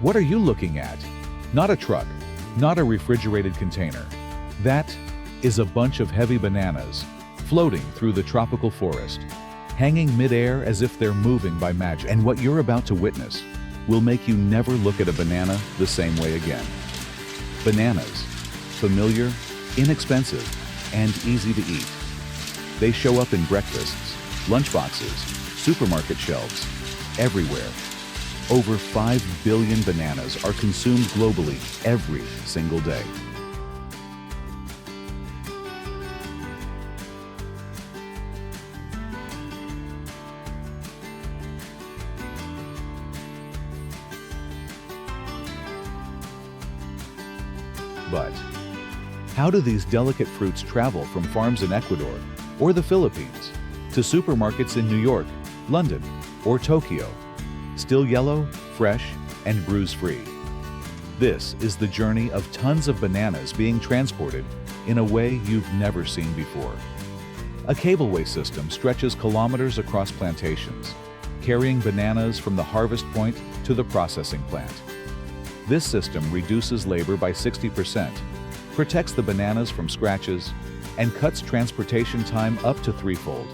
What are you looking at? Not a truck, not a refrigerated container. That is a bunch of heavy bananas floating through the tropical forest, hanging midair as if they're moving by magic. And what you're about to witness will make you never look at a banana the same way again. Bananas, familiar, inexpensive, and easy to eat. They show up in breakfasts, lunchboxes, supermarket shelves, everywhere. Over 5 billion bananas are consumed globally every single day. But how do these delicate fruits travel from farms in Ecuador or the Philippines to supermarkets in New York, London, or Tokyo? Still yellow, fresh, and bruise-free. This is the journey of tons of bananas being transported in a way you've never seen before. A cableway system stretches kilometers across plantations, carrying bananas from the harvest point to the processing plant. This system reduces labor by 60%, protects the bananas from scratches, and cuts transportation time up to threefold.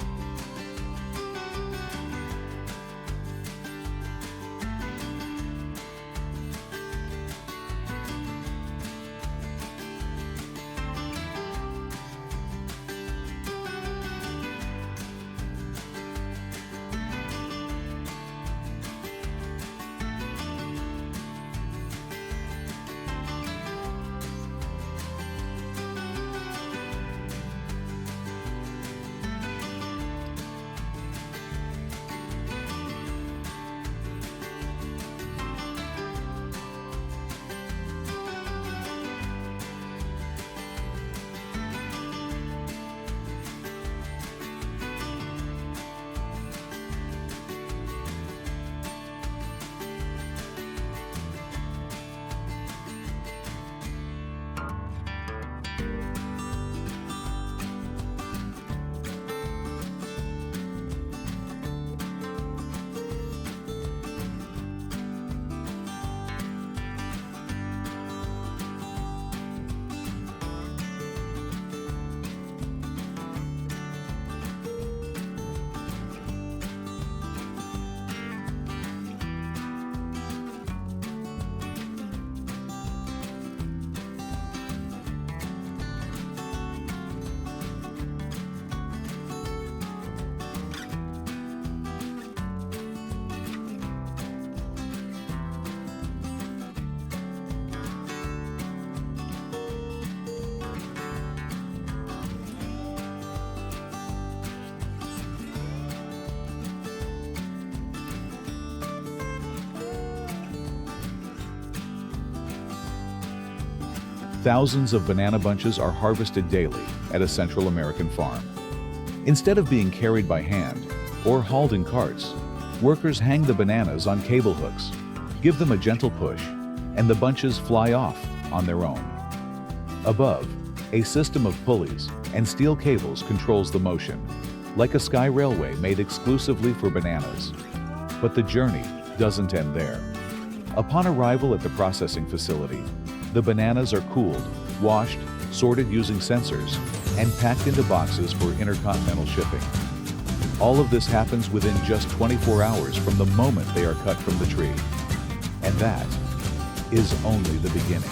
Thousands of banana bunches are harvested daily at a Central American farm. Instead of being carried by hand or hauled in carts, workers hang the bananas on cable hooks, give them a gentle push, and the bunches fly off on their own. Above, a system of pulleys and steel cables controls the motion, like a sky railway made exclusively for bananas. But the journey doesn't end there. Upon arrival at the processing facility, the bananas are cooled, washed, sorted using sensors, and packed into boxes for intercontinental shipping. All of this happens within just 24 hours from the moment they are cut from the tree. And that is only the beginning.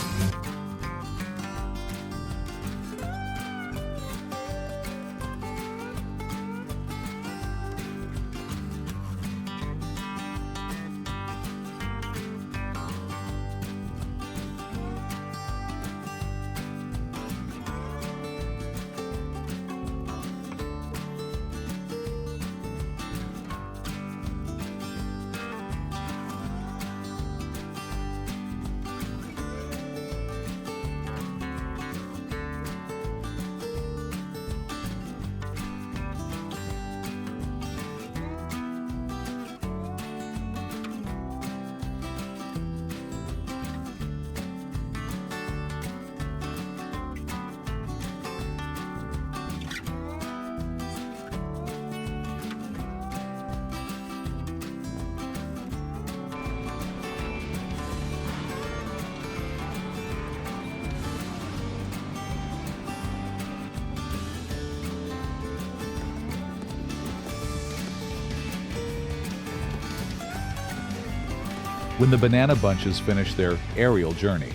When the banana bunches finish their aerial journey,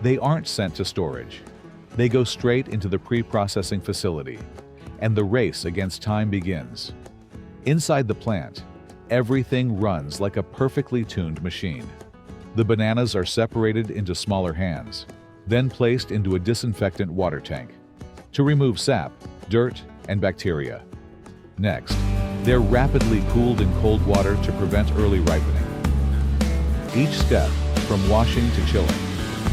they aren't sent to storage. They go straight into the pre-processing facility, and the race against time begins. Inside the plant, everything runs like a perfectly tuned machine. The bananas are separated into smaller hands, then placed into a disinfectant water tank to remove sap, dirt, and bacteria. Next, they're rapidly cooled in cold water to prevent early ripening. Each step, from washing to chilling,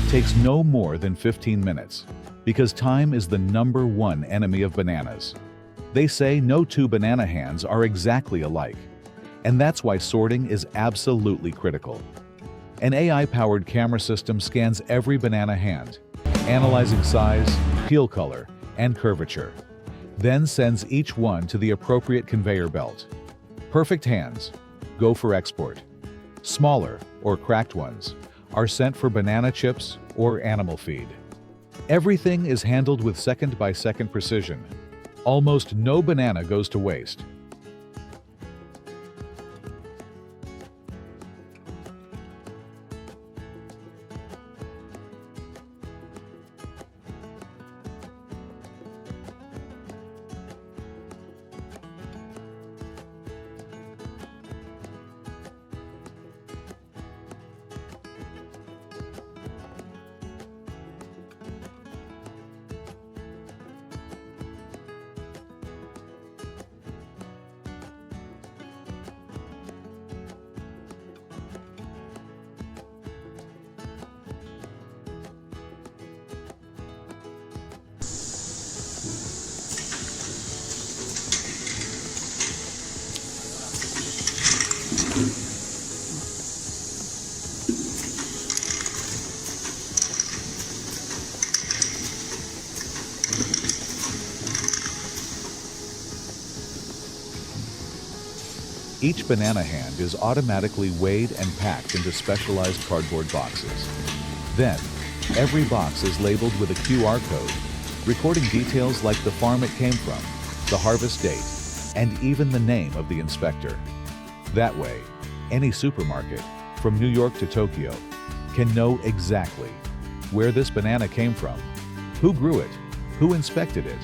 takes no more than 15 minutes, because time is the #1 enemy of bananas. They say no two banana hands are exactly alike, and that's why sorting is absolutely critical. An AI-powered camera system scans every banana hand, analyzing size, peel color, and curvature, then sends each one to the appropriate conveyor belt. Perfect hands go for export. Smaller or cracked ones are sent for banana chips or animal feed. Everything is handled with second-by-second precision. Almost no banana goes to waste. Each banana hand is automatically weighed and packed into specialized cardboard boxes. Then, every box is labeled with a QR code, recording details like the farm it came from, the harvest date, and even the name of the inspector. That way, any supermarket, from New York to Tokyo, can know exactly where this banana came from, who grew it, who inspected it,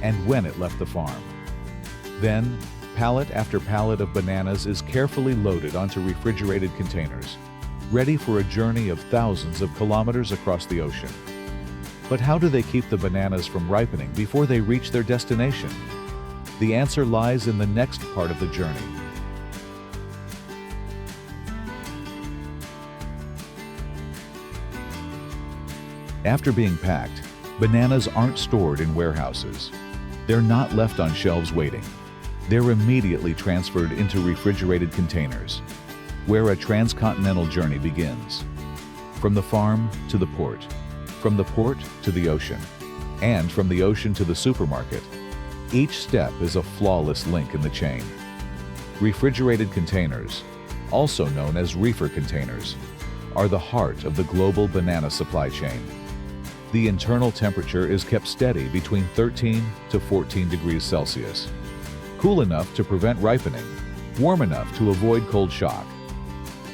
and when it left the farm. Then, pallet after pallet of bananas is carefully loaded onto refrigerated containers, ready for a journey of thousands of kilometers across the ocean. But how do they keep the bananas from ripening before they reach their destination? The answer lies in the next part of the journey. After being packed, bananas aren't stored in warehouses. They're not left on shelves waiting. They're immediately transferred into refrigerated containers, where a transcontinental journey begins. From the farm to the port, from the port to the ocean, and from the ocean to the supermarket, each step is a flawless link in the chain. Refrigerated containers, also known as reefer containers, are the heart of the global banana supply chain. The internal temperature is kept steady between 13 to 14 degrees Celsius. Cool enough to prevent ripening, warm enough to avoid cold shock.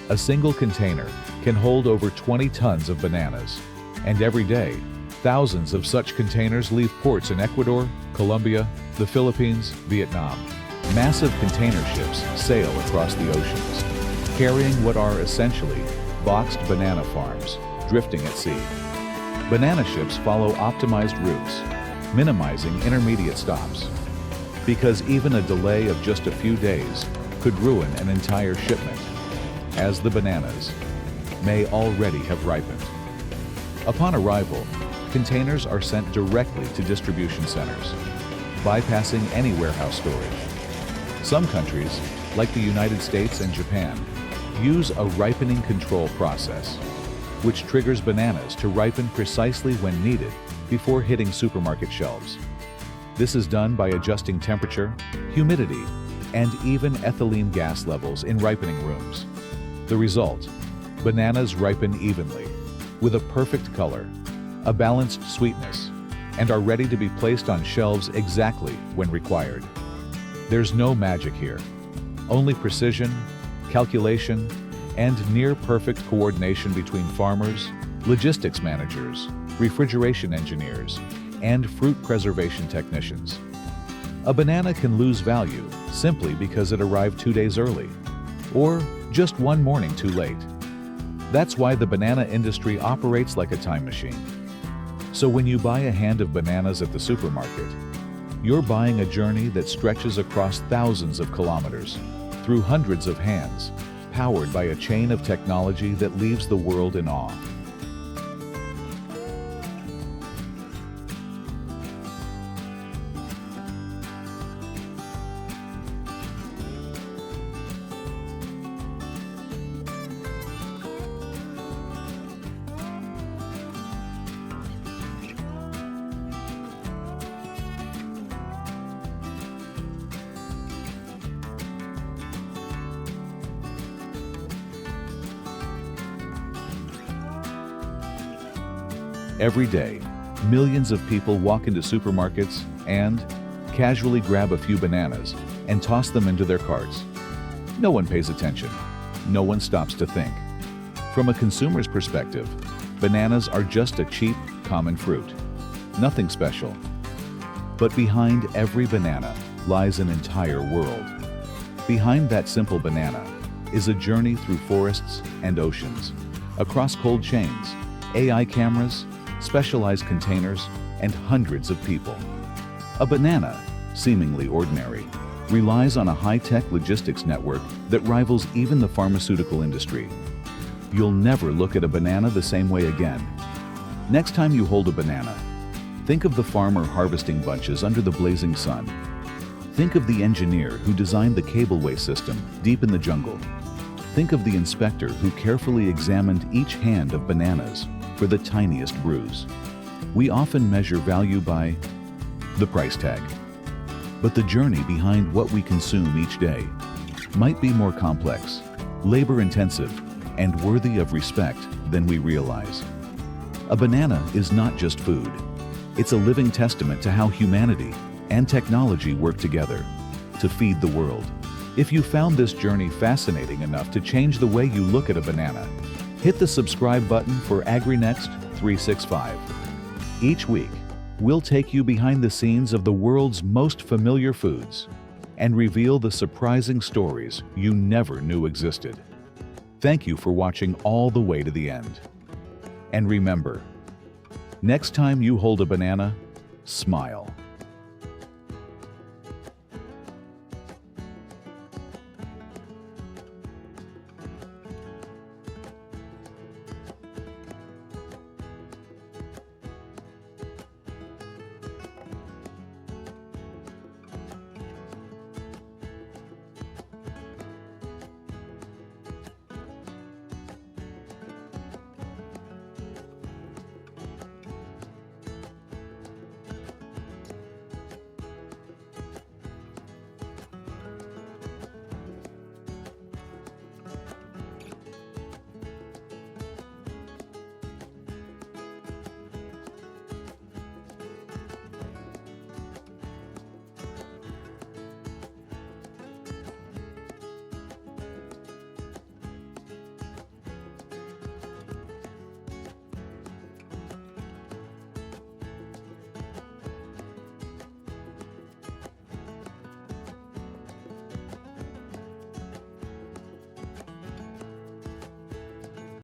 A single container can hold over 20 tons of bananas, and every day, thousands of such containers leave ports in Ecuador, Colombia, the Philippines, Vietnam. Massive container ships sail across the oceans, carrying what are essentially boxed banana farms, drifting at sea. Banana ships follow optimized routes, minimizing intermediate stops, because even a delay of just a few days could ruin an entire shipment, as the bananas may already have ripened. Upon arrival, containers are sent directly to distribution centers, bypassing any warehouse storage. Some countries, like the United States and Japan, use a ripening control process, which triggers bananas to ripen precisely when needed before hitting supermarket shelves. This is done by adjusting temperature, humidity, and even ethylene gas levels in ripening rooms. The result: bananas ripen evenly, with a perfect color, a balanced sweetness, and are ready to be placed on shelves exactly when required. There's no magic here, only precision, calculation, and near-perfect coordination between farmers, logistics managers, refrigeration engineers, and fruit preservation technicians. A banana can lose value simply because it arrived 2 days early, or just one morning too late. That's why the banana industry operates like a time machine. So when you buy a hand of bananas at the supermarket, you're buying a journey that stretches across thousands of kilometers, through hundreds of hands, powered by a chain of technology that leaves the world in awe. Every day, millions of people walk into supermarkets and casually grab a few bananas and toss them into their carts. No one pays attention. No one stops to think. From a consumer's perspective, bananas are just a cheap, common fruit. Nothing special. But behind every banana lies an entire world. Behind that simple banana is a journey through forests and oceans, across cold chains, AI cameras, specialized containers, and hundreds of people. A banana, seemingly ordinary, relies on a high-tech logistics network that rivals even the pharmaceutical industry. You'll never look at a banana the same way again. Next time you hold a banana, think of the farmer harvesting bunches under the blazing sun. Think of the engineer who designed the cableway system deep in the jungle. Think of the inspector who carefully examined each hand of bananas for the tiniest bruise. We often measure value by the price tag. But the journey behind what we consume each day might be more complex, labor-intensive, and worthy of respect than we realize. A banana is not just food. It's a living testament to how humanity and technology work together to feed the world. If you found this journey fascinating enough to change the way you look at a banana, hit the subscribe button for AgriNext 365. Each week, we'll take you behind the scenes of the world's most familiar foods and reveal the surprising stories you never knew existed. Thank you for watching all the way to the end. And remember, next time you hold a banana, smile.